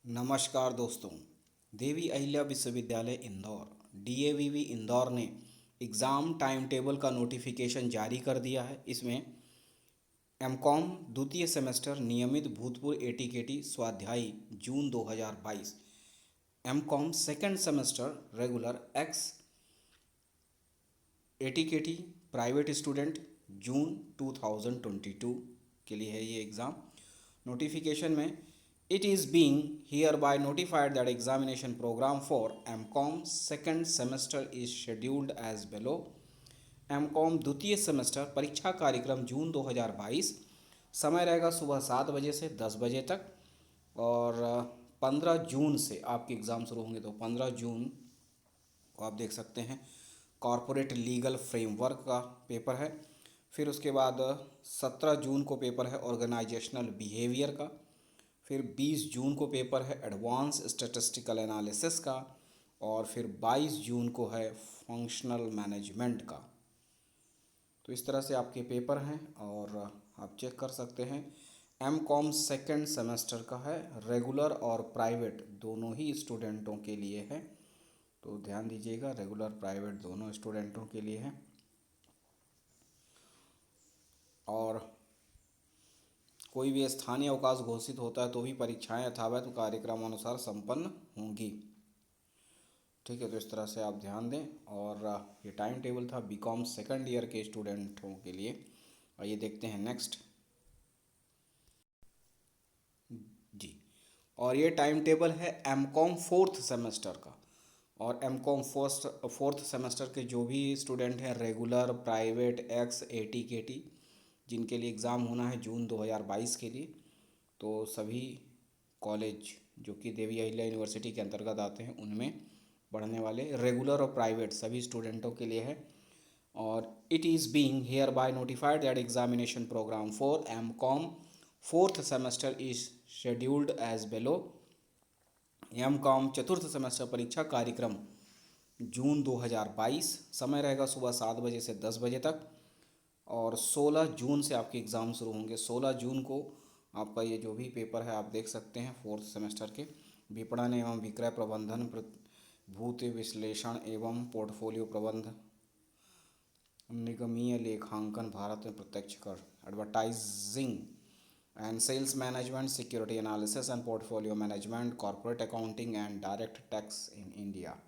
नमस्कार दोस्तों। देवी अहिल्या विश्वविद्यालय इंदौर डीएवीवी इंदौर ने एग्ज़ाम टाइम टेबल का नोटिफिकेशन जारी कर दिया है। इसमें एमकॉम द्वितीय सेमेस्टर नियमित भूतपूर्व एटीकेटी स्वाध्यायी जून 2022, MCom second semester regular ex ATKT private student जून 2022 के लिए है ये एग्ज़ाम। नोटिफिकेशन में it is being hereby notified that examination program for MCOM second semester is scheduled as below। MCOM द्वितीय सेमेस्टर परीक्षा कार्यक्रम जून 2022, समय रहेगा सुबह 7 बजे से 10 बजे तक और 15 जून से आपके एग्ज़ाम शुरू होंगे। तो 15 जून को आप देख सकते हैं कॉरपोरेट लीगल फ्रेमवर्क का पेपर है। फिर उसके बाद 17 जून को पेपर है ऑर्गेनाइजेशनल बिहेवियर का। फिर 20 जून को पेपर है एडवांस स्टैटिस्टिकल एनालिसिस का और फिर 22 जून को है फंक्शनल मैनेजमेंट का। तो इस तरह से आपके पेपर हैं और आप चेक कर सकते हैं। एमकॉम सेकंड सेमेस्टर का है, रेगुलर और प्राइवेट दोनों ही स्टूडेंटों के लिए है। तो ध्यान दीजिएगा, रेगुलर प्राइवेट दोनों स्टूडेंटों के लिए है। और कोई भी स्थानीय अवकाश घोषित होता है तो भी परीक्षाएं यथावत कार्यक्रम अनुसार संपन्न होंगी। ठीक है, तो इस तरह से आप ध्यान दें। और ये टाइम टेबल था बीकॉम सेकंड ईयर के स्टूडेंटों के लिए। आइए देखते हैं नेक्स्ट जी। और ये टाइम टेबल है एमकॉम फोर्थ सेमेस्टर का। और एमकॉम फोर्थ सेमेस्टर के जो भी स्टूडेंट हैं रेगुलर प्राइवेट एक्स एटीकेटी जिनके लिए एग्ज़ाम होना है जून 2022 के लिए, तो सभी कॉलेज जो कि देवी अहिल्या यूनिवर्सिटी के अंतर्गत आते हैं उनमें पढ़ने वाले रेगुलर और प्राइवेट सभी स्टूडेंटों के लिए है। और it is being hereby notified that examination programme for MCom fourth semester is scheduled as below. MCom चतुर्थ सेमेस्टर परीक्षा कार्यक्रम जून 2022, समय रहेगा सुबह 7 बजे से 10 बजे तक और 16 जून से आपके एग्ज़ाम शुरू होंगे। 16 जून को आपका ये जो भी पेपर है आप देख सकते हैं फोर्थ सेमेस्टर के विपणन एवं विक्रय प्रबंधन, भूत विश्लेषण एवं पोर्टफोलियो प्रबंध, निगमीय लेखांकन, भारत में प्रत्यक्ष कर, advertising and sales management, security analysis and portfolio management, corporate accounting and direct tax in India.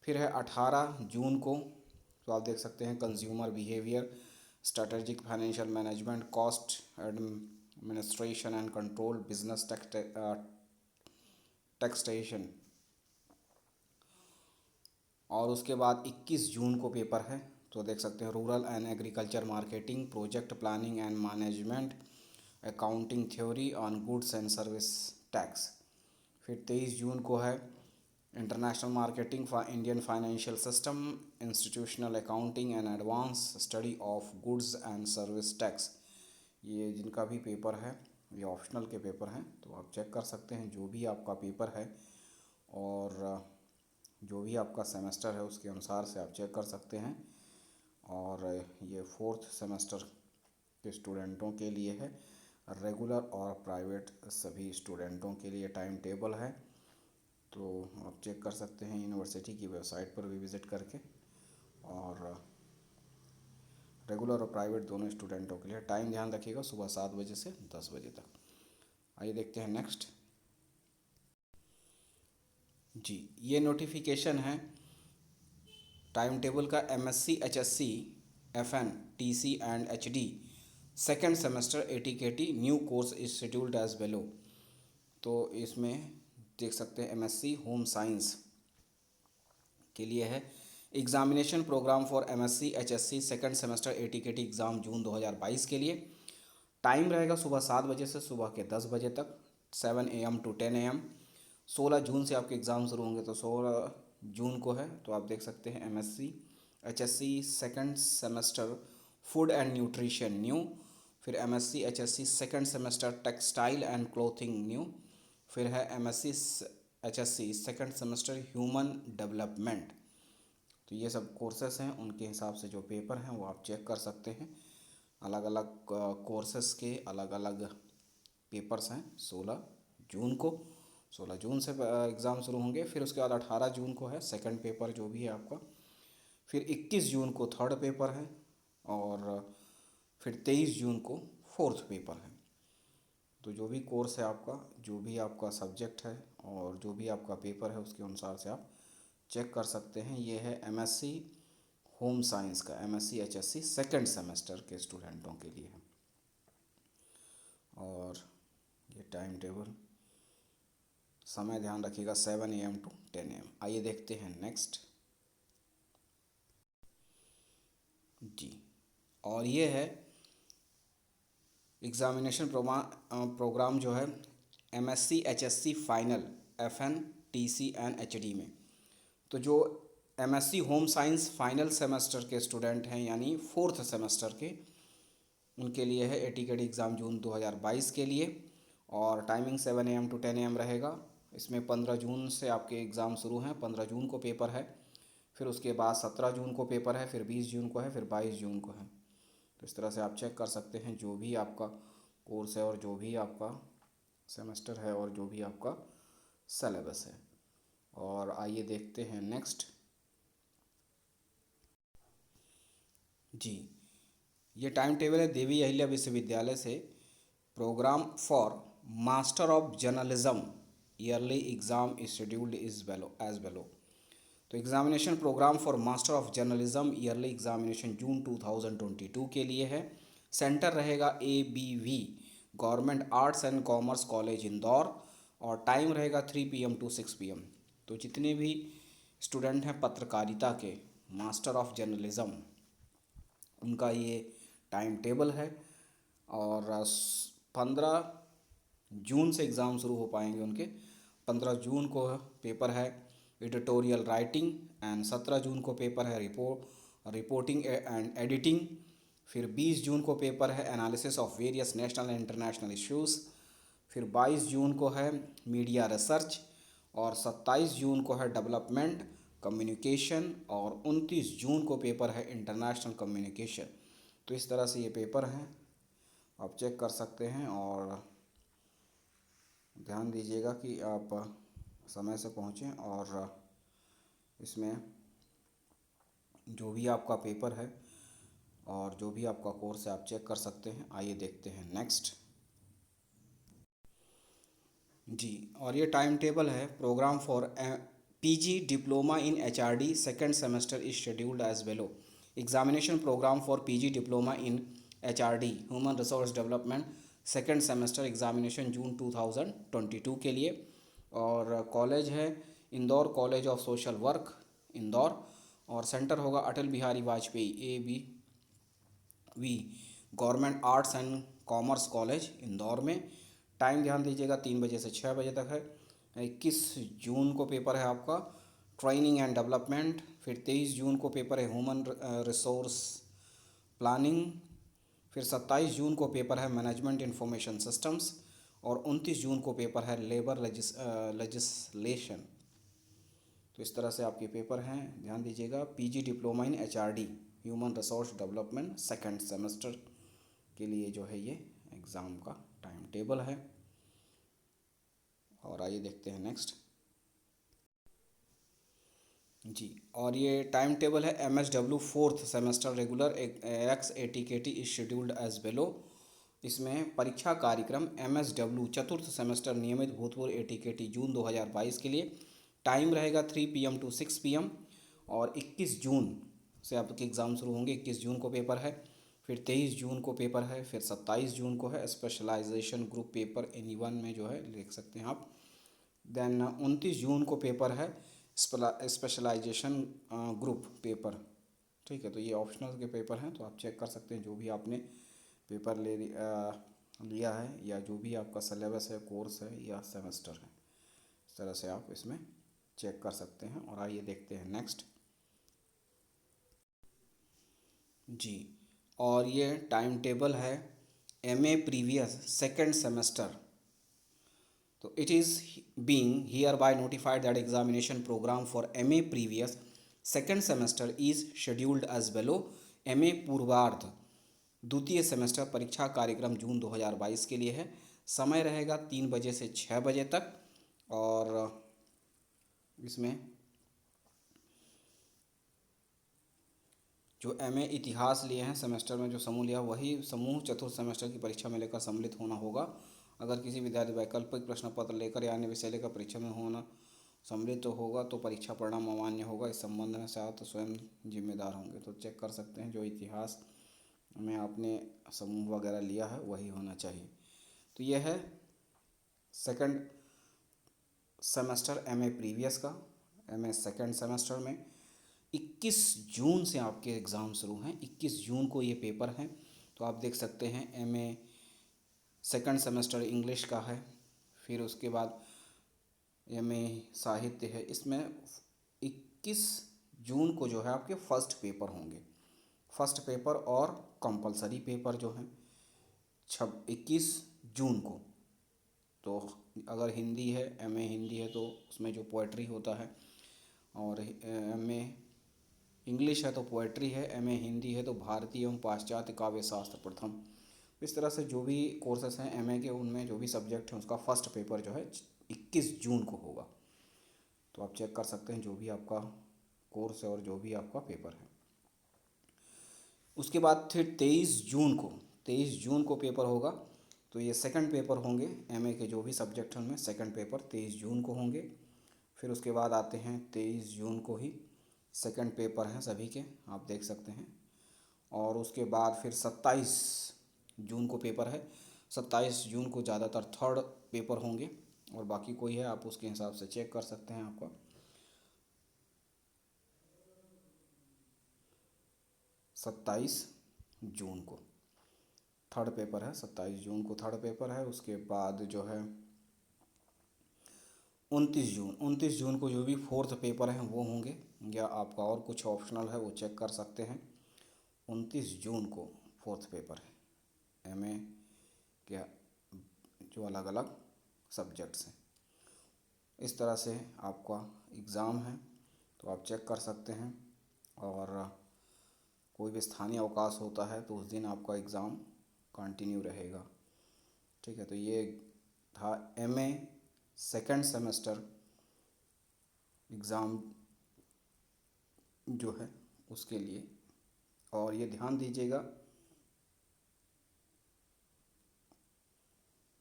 फिर है 18 जून को, तो आप देख सकते हैं consumer behaviour, strategic financial management, cost administration and control, business taxation. और उसके बाद 21 जून को पेपर है, तो देख सकते हैं rural and agriculture marketing, project planning and management, accounting theory on goods and service tax. फिर 23 जून को है international marketing for Indian financial system, institutional accounting and advance study of goods and service tax. ये जिनका भी paper है ये optional के paper हैं, तो आप चेक कर सकते हैं जो भी आपका पेपर है और जो भी आपका सेमेस्टर है उसके अनुसार से आप चेक कर सकते हैं। और ये फोर्थ सेमेस्टर के स्टूडेंटों के लिए है, रेगुलर और प्राइवेट सभी स्टूडेंटों के लिए टाइम टेबल है। तो आप चेक कर सकते हैं यूनिवर्सिटी की वेबसाइट पर भी विज़िट करके। और रेगुलर और प्राइवेट दोनों स्टूडेंटों के लिए टाइम ध्यान रखिएगा सुबह 7 बजे से 10 बजे तक। आइए देखते हैं नेक्स्ट जी। ये नोटिफिकेशन है टाइम टेबल का MSc HSc FN TC and HD second semester ATKT new course is scheduled as below. तो इसमें देख सकते हैं एमएससी होम साइंस के लिए है examination programme for MSc HSc second semester ATKT exam जून 2022 के लिए। टाइम रहेगा सुबह 7 बजे से सुबह के 10 बजे तक, 7 AM to 10 AM। 16 जून से आपके एग्ज़ाम शुरू होंगे, तो 16 जून को है। तो आप देख सकते हैं MSc HSc second semester food and nutrition new. फिर MSc HSc second semester textile and clothing new. फिर है MSc HSc second semester human development. तो ये सब कोर्सेस हैं, उनके हिसाब से जो पेपर हैं वो आप चेक कर सकते हैं। अलग अलग कोर्सेस के अलग अलग पेपर्स हैं 16 जून को, 16 जून से एग्ज़ाम शुरू होंगे। फिर उसके बाद 18 जून को है सेकंड पेपर जो भी है आपका। फिर 21 जून को थर्ड पेपर है और फिर 23 जून को फोर्थ पेपर है। तो जो भी कोर्स है आपका, जो भी आपका सब्जेक्ट है और जो भी आपका पेपर है उसके अनुसार से आप चेक कर सकते हैं। ये है एमएससी होम साइंस का, एमएससी एचएससी सेकंड सेमेस्टर के स्टूडेंटों के लिए है। और ये टाइम टेबल, समय ध्यान रखिएगा 7 AM to 10 AM। आइए देखते हैं नेक्स्ट जी। और ये है एग्ज़ामिनेशन प्रोग्राम जो है MSc HSc final FN TC and HD में। तो जो MSc home science final semester के स्टूडेंट हैं यानी फोर्थ सेमेस्टर के, उनके लिए है एटीकेटी एग्ज़ाम जून 2022 के लिए। और टाइमिंग 7 AM to 10 AM रहेगा। इसमें 15 जून से आपके एग्ज़ाम शुरू हैं, 15 जून को पेपर है। फिर उसके बाद 17 जून को पेपर है, फिर 20 जून को है, फिर 22 जून को है। तो इस तरह से आप चेक कर सकते हैं जो भी आपका कोर्स है और जो भी आपका सेमेस्टर है और जो भी आपका सिलेबस है। और आइए देखते हैं नेक्स्ट जी। ये टाइम टेबल है देवी अहिल्या विश्वविद्यालय से। Programme for master of journalism yearly exam is scheduled is as below. तो examination programme for master of journalism yearly examination जून 2022 के लिए है। सेंटर रहेगा ABV government arts and commerce college Indore और टाइम रहेगा 3 PM to 6 PM। तो जितने भी स्टूडेंट हैं पत्रकारिता के, मास्टर ऑफ जर्नलिज्म, उनका ये टाइम टेबल है। और 15 जून से एग्ज़ाम शुरू हो पाएंगे उनके। 15 जून को पेपर है एडिटोरियल राइटिंग एंड 17 जून को पेपर है रिपोर्टिंग एंड एडिटिंग। फिर 20 जून को पेपर है analysis of various national and international issues. फिर 22 जून को है मीडिया रिसर्च और 27 जून को है डेवलपमेंट कम्युनिकेशन और 29 जून को पेपर है इंटरनेशनल कम्युनिकेशन। तो इस तरह से ये पेपर हैं, आप चेक कर सकते हैं। और ध्यान दीजिएगा कि आप समय से पहुँचें और इसमें जो भी आपका पेपर है और जो भी आपका कोर्स है आप चेक कर सकते हैं। आइए देखते हैं नेक्स्ट जी। और ये टाइम टेबल है programme for PG diploma in HRD second semester is scheduled as below. Examination programme for PG diploma in HRD human resource development second semester examination June 2022 के लिए। और कॉलेज है Indore college of social work Indore और centre होगा Atal Bihari Vajpayee ABV government arts and commerce college Indore में। Time ध्यान दीजिएगा 3 बजे से 6 बजे तक है। 21 जून को पेपर है आपका ट्रेनिंग एंड डेवलपमेंट। फिर 23 जून को पेपर है ह्यूमन रिसोर्स प्लानिंग। फिर 27 जून को पेपर है मैनेजमेंट इंफॉर्मेशन सिस्टम्स और 29 जून को पेपर है लेबर लेजिस्लेशन। तो इस तरह से आपके पेपर हैं, ध्यान दीजिएगा। PG diploma in HRD human resource development second semester के लिए जो है ये एग्ज़ाम का टाइम टेबल है। और आइए देखते हैं नेक्स्ट जी। और ये टाइम टेबल है MSW fourth semester regular ex-ATKT is scheduled as below. इसमें परीक्षा कार्यक्रम MSW चतुर्थ सेमेस्टर नियमित भूतपूर्व ATKT जून 2022 के लिए। टाइम रहेगा 3 PM to 6 PM और 21 जून से आपके एग्ज़ाम शुरू होंगे। 21 जून को पेपर है, फिर 23 जून को पेपर है, फिर 27 जून को है स्पेशलाइजेशन ग्रुप पेपर NE1 में जो है लिख सकते हैं आप। देन 29 जून को पेपर है स्पेशलाइजेशन ग्रुप पेपर। ठीक है, तो ये ऑप्शनल के पेपर हैं, तो आप चेक कर सकते हैं जो भी आपने पेपर लिया है या जो भी आपका सिलेबस है, कोर्स है या सेमेस्टर है, इस तरह से आप इसमें चेक कर सकते हैं। और आइए देखते हैं नेक्स्ट जी। और ये टाइम टेबल है MA प्रीवियस सेकेंड सेमेस्टर। तो it is being hereby notified that examination programme for MA previous second semester is scheduled as below. MA पूर्वार्ध द्वितीय सेमेस्टर परीक्षा कार्यक्रम जून 2022 के लिए है। समय रहेगा 3 बजे से 6 बजे तक। और इसमें जो एमए इतिहास लिए हैं सेमेस्टर में जो समूह लिया वही समूह चतुर्थ सेमेस्टर की परीक्षा में लेकर सम्मिलित होना होगा। अगर किसी विद्यार्थी वैकल्पिक प्रश्न पत्र लेकर या अन्य विषय लेकर परीक्षा में होना सम्मिलित तो होगा तो परीक्षा परिणाम अमान्य होगा। इस संबंध में छात्र स्वयं जिम्मेदार होंगे। तो चेक कर सकते हैं जो इतिहास में आपने समूह वगैरह लिया है वही होना चाहिए। तो यह है सेकंड सेमेस्टर एमए प्रीवियस का। एमए सेकंड सेमेस्टर में 21 जून से आपके एग्ज़ाम शुरू हैं। 21 जून को ये पेपर हैं। तो आप देख सकते हैं एमए सेकंड सेमेस्टर इंग्लिश का है। फिर उसके बाद एमए साहित्य है। इसमें 21 जून को जो है आपके फर्स्ट पेपर होंगे। फर्स्ट पेपर और कंपलसरी पेपर जो हैं 21 जून को। तो अगर हिंदी है, एमए हिंदी है तो उसमें जो पोएट्री होता है, और एमए इंग्लिश है तो पोएट्री है, एमए हिंदी है तो भारतीय एवं पाश्चात्य काव्य शास्त्र प्रथम। इस तरह से जो भी कोर्सेस हैं एमए के, उनमें जो भी सब्जेक्ट हैं उसका फर्स्ट पेपर जो है 21 जून को होगा। तो आप चेक कर सकते हैं जो भी आपका कोर्स है और जो भी आपका पेपर है। उसके बाद फिर 23 जून को पेपर होगा। तो ये सेकंड पेपर होंगे एमए के जो भी सब्जेक्ट हैं उनमें सेकंड पेपर 23 जून को होंगे। फिर उसके बाद आते हैं 23 जून को ही सेकंड पेपर हैं सभी के, आप देख सकते हैं। और उसके बाद फिर 27 जून को पेपर है। 27 जून को ज़्यादातर थर्ड पेपर होंगे और बाकी कोई है आप उसके हिसाब से चेक कर सकते हैं। आपका 27 जून को थर्ड पेपर है। 27 जून को थर्ड पेपर है। उसके बाद जो है 29 जून को जो भी फोर्थ पेपर हैं वो होंगे, या आपका और कुछ ऑप्शनल है वो चेक कर सकते हैं। 29 जून को फोर्थ पेपर है एमए के जो अलग अलग सब्जेक्ट्स हैं। इस तरह से आपका एग्ज़ाम है, तो आप चेक कर सकते हैं। और कोई भी स्थानीय अवकाश होता है तो उस दिन आपका एग्ज़ाम कंटिन्यू रहेगा। ठीक है, तो ये था एमए सेकंड सेमेस्टर एग्ज़ाम जो है उसके लिए। और ये ध्यान दीजिएगा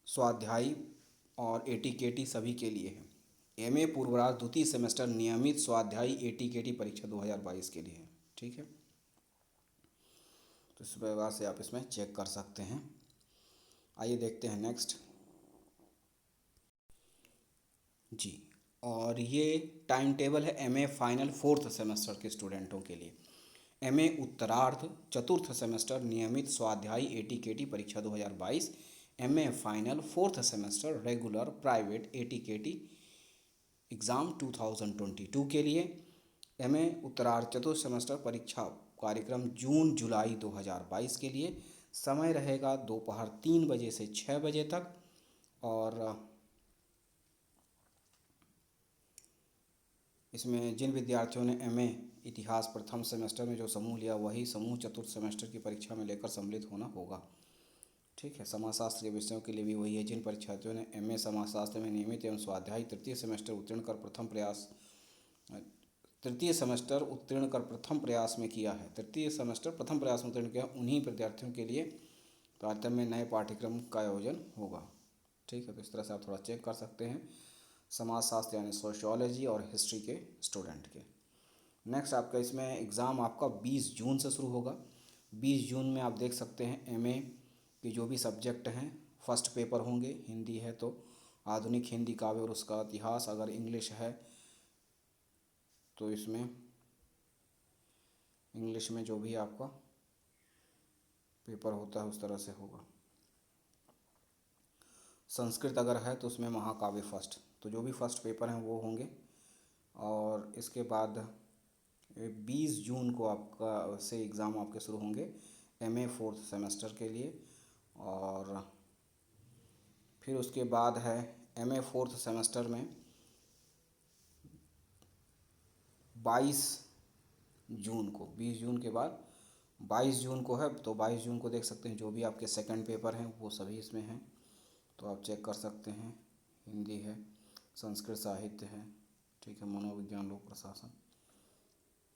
स्वाध्यायी और एटीकेटी सभी के लिए है। एमए पूर्वराज द्वितीय सेमेस्टर नियमित स्वाध्यायी एटीकेटी परीक्षा 2022 के लिए है। ठीक है, तो इस प्रकार से आप इसमें चेक कर सकते हैं। आइए देखते हैं नेक्स्ट जी। और ये टाइम टेबल है एमए फाइनल फोर्थ सेमेस्टर के स्टूडेंटों के लिए। एमए उत्तरार्ध चतुर्थ सेमेस्टर नियमित स्वाध्यायी एटीकेटी परीक्षा 2022। MA final fourth semester regular private ATKT exam 2022 के लिए। एमए उत्तरार्ध चतुर्थ सेमेस्टर परीक्षा कार्यक्रम जून जुलाई 2022 के लिए। समय रहेगा दोपहर 3 बजे से 6 बजे तक। और इसमें जिन विद्यार्थियों ने एमए इतिहास प्रथम सेमेस्टर में जो समूह लिया वही समूह चतुर्थ सेमेस्टर की परीक्षा में लेकर सम्मिलित होना होगा। ठीक है, समाजशास्त्र के विषयों के लिए भी वही है। जिन परीक्षार्थियों ने एमए समाजशास्त्र में नियमित एवं स्वाध्यायी तृतीय सेमेस्टर उत्तीर्ण कर प्रथम प्रयास में किया है, तृतीय सेमेस्टर प्रथम प्रयास में उत्तीर्ण किया, उन्हीं विद्यार्थियों के लिए तारतम्य में नए पाठ्यक्रम का आयोजन होगा। ठीक है, तो इस तरह से आप थोड़ा चेक कर सकते हैं समाजशास्त्र यानी सोशियोलॉजी और हिस्ट्री के स्टूडेंट के। नेक्स्ट आपका इसमें एग्ज़ाम आपका 20 जून से शुरू होगा। 20 जून में आप देख सकते हैं एमए के जो भी सब्जेक्ट हैं फर्स्ट पेपर होंगे। हिंदी है तो आधुनिक हिंदी काव्य और उसका इतिहास, अगर इंग्लिश है तो इसमें इंग्लिश में जो भी आपका पेपर होता है उस तरह से होगा। संस्कृत अगर है तो उसमें महाकाव्य फर्स्ट, तो जो भी फर्स्ट पेपर हैं वो होंगे। और इसके बाद 20 जून को आपका से एग्ज़ाम आपके शुरू होंगे एमए फोर्थ सेमेस्टर के लिए। और फिर उसके बाद है एमए फोर्थ सेमेस्टर में 22 जून को, 20 जून के बाद 22 जून को है। तो 22 जून को देख सकते हैं जो भी आपके सेकंड पेपर हैं वो सभी इसमें हैं। तो आप चेक कर सकते हैं। हिंदी है, संस्कृत साहित्य है, ठीक है, मनोविज्ञान, लोक प्रशासन।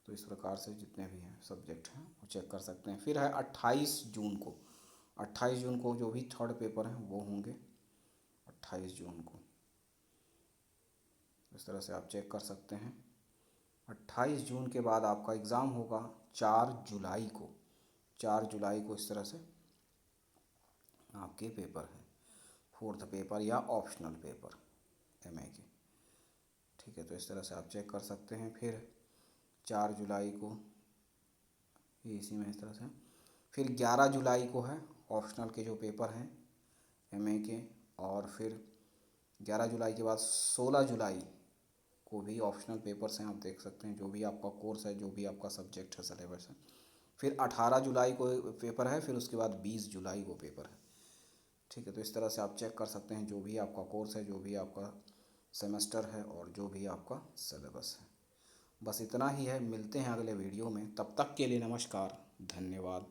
तो इस प्रकार से जितने भी हैं सब्जेक्ट हैं वो चेक कर सकते हैं। फिर है 28 जून को। 28 जून को जो भी थर्ड पेपर हैं वो होंगे 28 जून को। इस तरह से आप चेक कर सकते हैं। 28 जून के बाद आपका एग्ज़ाम होगा 4 जुलाई को। 4 जुलाई को इस तरह से आपके पेपर हैं, फोर्थ पेपर या ऑप्शनल पेपर एमए के, ठीक है। तो इस तरह से आप चेक कर सकते हैं। फिर 4 जुलाई को ये इसी में इस तरह से। फिर 11 जुलाई को है ऑप्शनल के जो पेपर हैं एमए के। और फिर 11 जुलाई के बाद 16 जुलाई को भी ऑप्शनल पेपर्स हैं, आप देख सकते हैं, जो भी आपका कोर्स है, जो भी आपका सब्जेक्ट है, सिलेबस है। फिर 18 जुलाई को पेपर है, फिर उसके बाद 20 जुलाई को पेपर है, ठीक है। तो इस तरह से आप चेक कर सकते हैं जो भी आपका कोर्स है, जो भी आपका सेमेस्टर है और जो भी आपका सिलेबस है। बस इतना ही है, मिलते हैं अगले वीडियो में, तब तक के लिए नमस्कार, धन्यवाद।